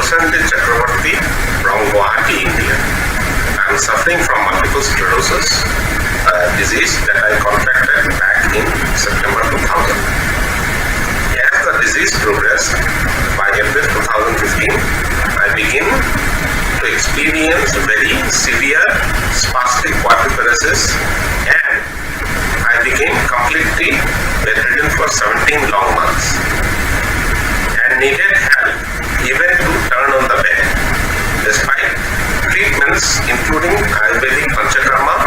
Vasanthi Chakravarti from Guwahati, India. I am suffering from multiple sclerosis, a disease that I contracted back in September 2000. As the disease progressed, by April 2015, I began to experience very severe spastic quadriparesis and I became completely bedridden for 17 long months and needed help even to turn on the bed. Despite treatments including Ayurvedic Panchakarma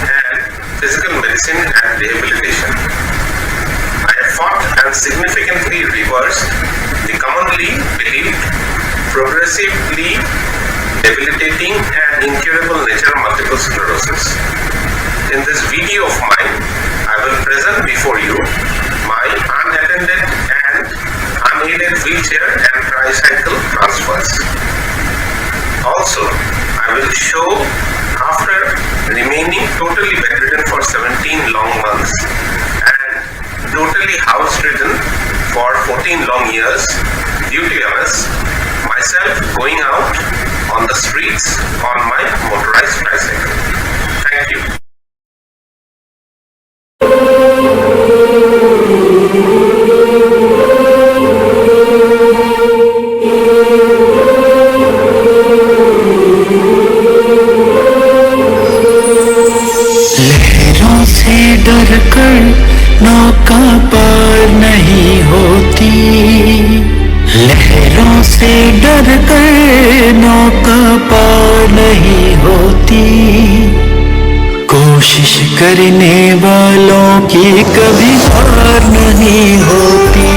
and physical medicine and rehabilitation, I have fought and significantly reversed the commonly believed progressively debilitating and incurable nature of multiple sclerosis. In this video of mine, I will present before you my unattended and unaided wheelchair and tricycle transfers. Also, I will show after remaining totally bedridden for 17 long months and totally house-ridden for 14 long years due to MS, myself going out on the streets on my motorized tricycle. Thank you. लहरों से डर कर नौका पार नहीं होती, लहरों से डर कर नौका पार नहीं होती, कोशिश करने वालों की कभी हार नहीं होती,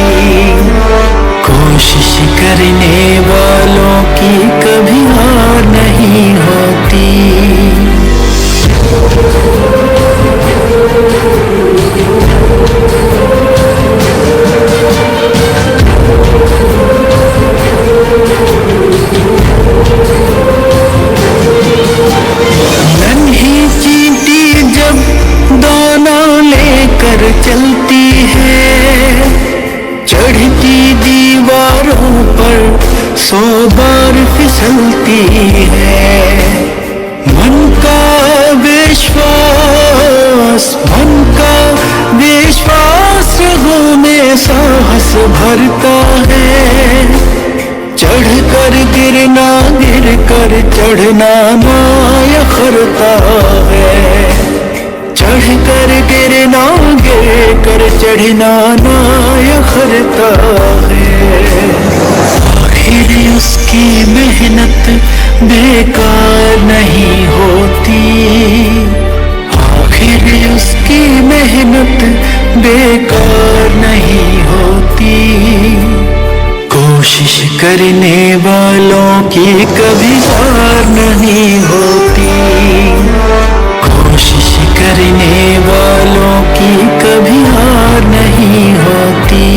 कोशिश करने वालों की कभी हार नहीं होती। नन्ही चींटी जब दाना लेकर चलती है, चढ़ती दीवारों पर 100 बार फिसलती है, मन का विश्वास रगों में साहस भरता है, चढ़ कर गिरना गिर कर चढ़ना माया करता है, चढ़ कर गिरना गिर कर चढ़ना माया करता है। आखिर उसकी मेहनत बेकार नहीं होती, आखिर उसकी मेहनत बेकार नहीं होती, कोशिश करने वालों की कभी हार नहीं होती, कोशिश करने वालों की कभी हार नहीं होती।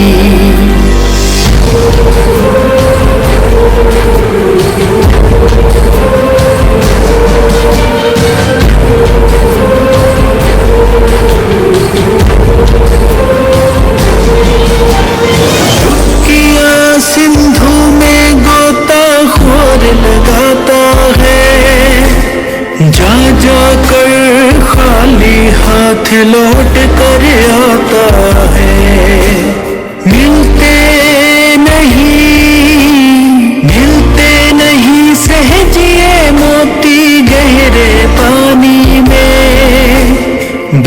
सिंधु में गोताखोर लगाता है, जा जा कर खाली हाथ लौट कर आता है, मिलते नहीं सहजिए मोती गहरे पानी में,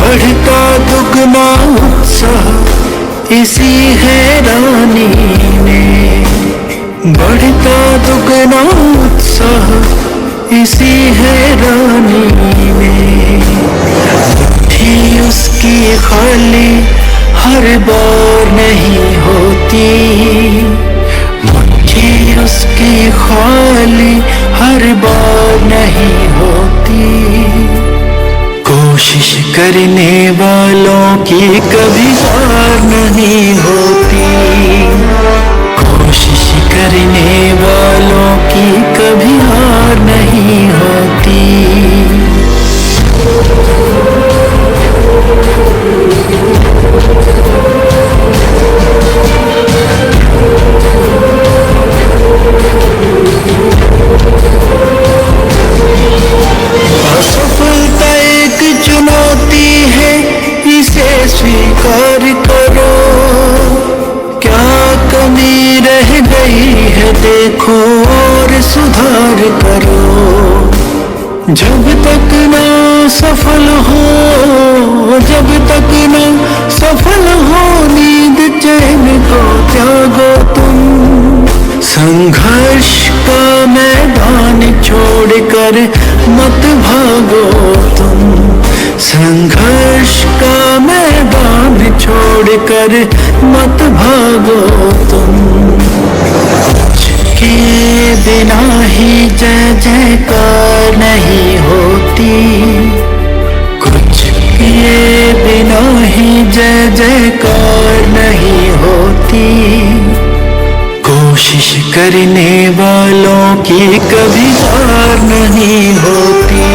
बढ़ता दुगना उत्साह इसी हैरानी में, बढ़ता दुगना उत्साह इसी हैरानी में, मुट्ठी उसकी खाली हर बार नहीं होती, मुट्ठी उसकी खाली हर बार नहीं होती, कोशिश करने वालों की कभी हार नहीं होती, कोशिश करने वालों की कभी हार नहीं होती। देखो और सुधार करो। जब तक ना सफल हो, जब तक ना सफल हो, नींद चैन को त्यागो तुम। संघर्ष का मैदान छोड़कर मत भागो तुम। संघर्ष का मैदान छोड़कर मत भागो तुम। किए बिना ही जय जयकार नहीं होती, कुछ किए बिना ही जय जयकार नहीं होती। कोशिश करने वालों की कभी हार नहीं होती।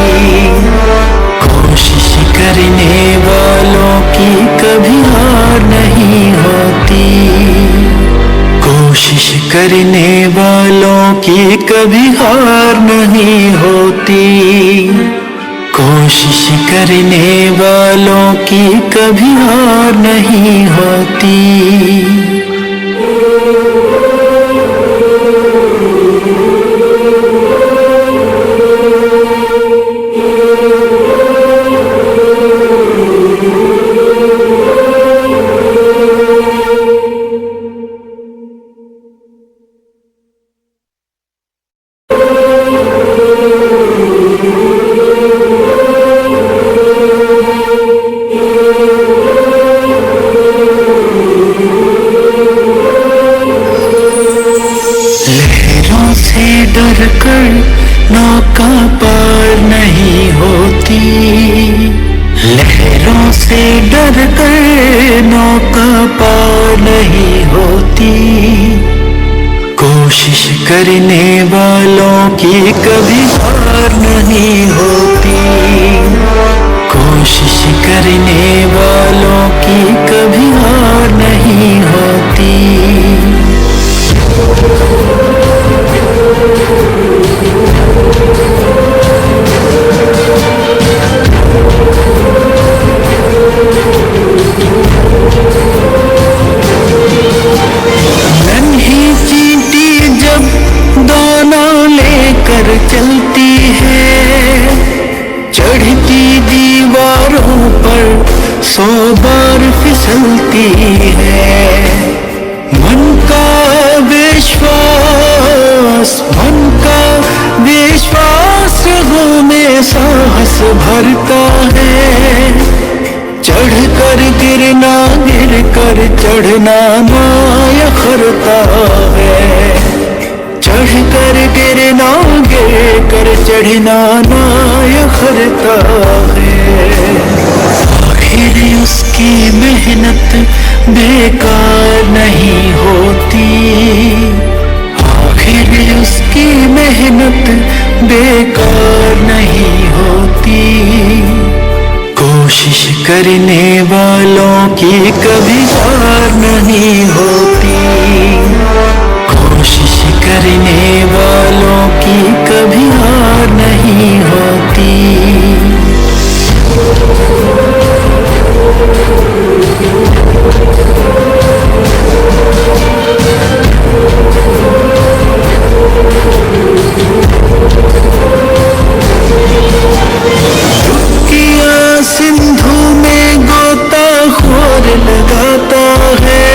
कोशिश करने वालों की कभी हार नहीं होती। कोशिश करने वालों की कभी हार नहीं होती। कोशिश करने वालों की कभी हार नहीं होती। डरकर नौका पार नहीं होती। लहरों से डरकर नौका पार नहीं होती। कोशिश करने वालों की कभी हार नहीं होती। कोशिश करने वालों की कभी हार नहीं होती। नन्ही चींटी जब दाना लेकर चलती है, चढ़ती दीवारों पर 100 बार फिसलती है। मन का विश्वास रगों में साहस भरता है। चढ़ कर गिरना, गिर कर चढ़ना ना यखरता है। चढ़ कर गिरना, गिर कर चढ़ना ना यखरता है। आखिर उसकी मेहनत बेकार नहीं होती। आखिर उसकी मेहनत बेकार नहीं होती। कोशिश करने वालों की कभी हार नहीं होती। कोशिश करने वालों की कभी हार नहीं होती। सिंधु में गोताखोर लगाता है।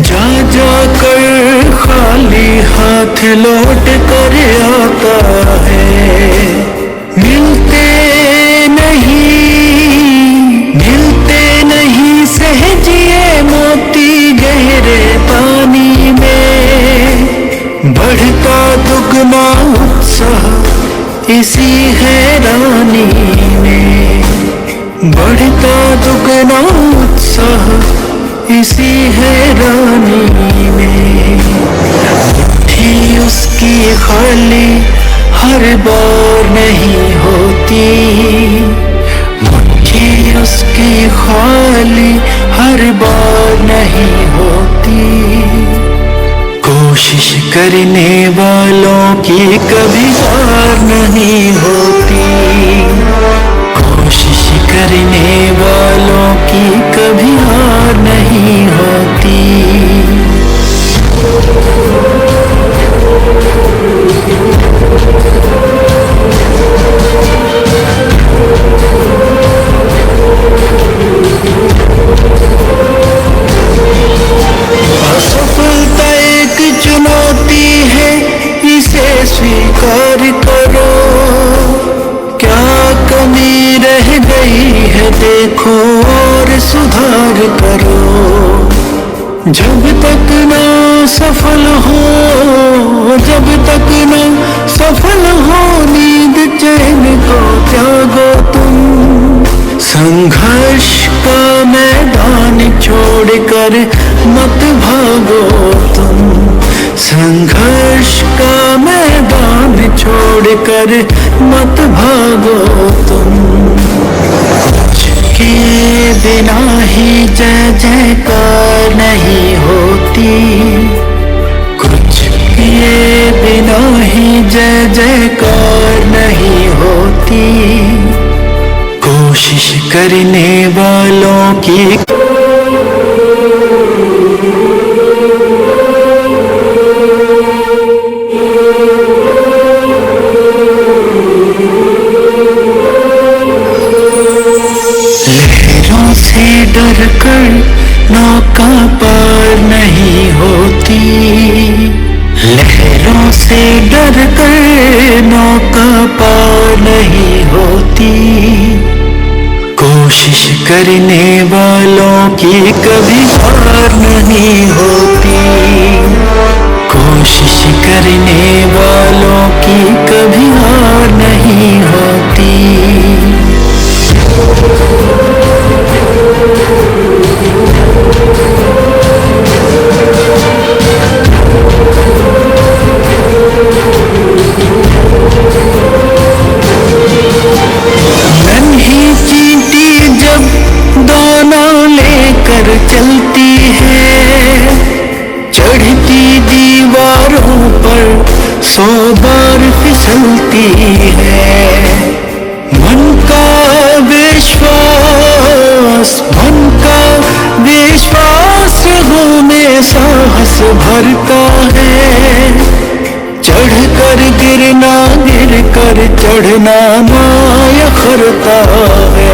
जा जा कर खाली हाथ लौट कर आता है। मिलते नहीं सहजिए मोती गहरे पानी में। बढ़ता दुगना उत्साह इसी हैरानी में। बढ़ता दुगना उत्साह इसी हैरानी में। मुट्ठी उसकी खाली हर बार नहीं होती। मुट्ठी उसकी खाली हर बार नहीं होती। कोशिश करने वालों की कभी हार नहीं होती। कोशिश करने वालों की कभी हार नहीं होती। जब तक ना सफल हो, जब तक ना सफल हो, नींद चैन को त्यागो तुम। संघर्ष का मैदान छोड़कर मत भागो तुम। संघर्ष का मैदान छोड़कर मत भागो तुम। किए बिना ही जय जयकार नहीं होती, कुछ किए बिना ही जय जयकार नहीं होती। कोशिश करने वालों की से डर कर नौका पार नहीं होती। लहरों से डर कर नौका पार नहीं होती। कोशिश करने वालों की कभी हार नहीं होती। कोशिश करने वालों की कभी हार नहीं होती। चलती है चढ़ती दीवारों पर 100 बार फिसलती है। मन का विश्वास में साहस भरता है। चढ़ कर गिरना, गिर कर चढ़ना माया करता है।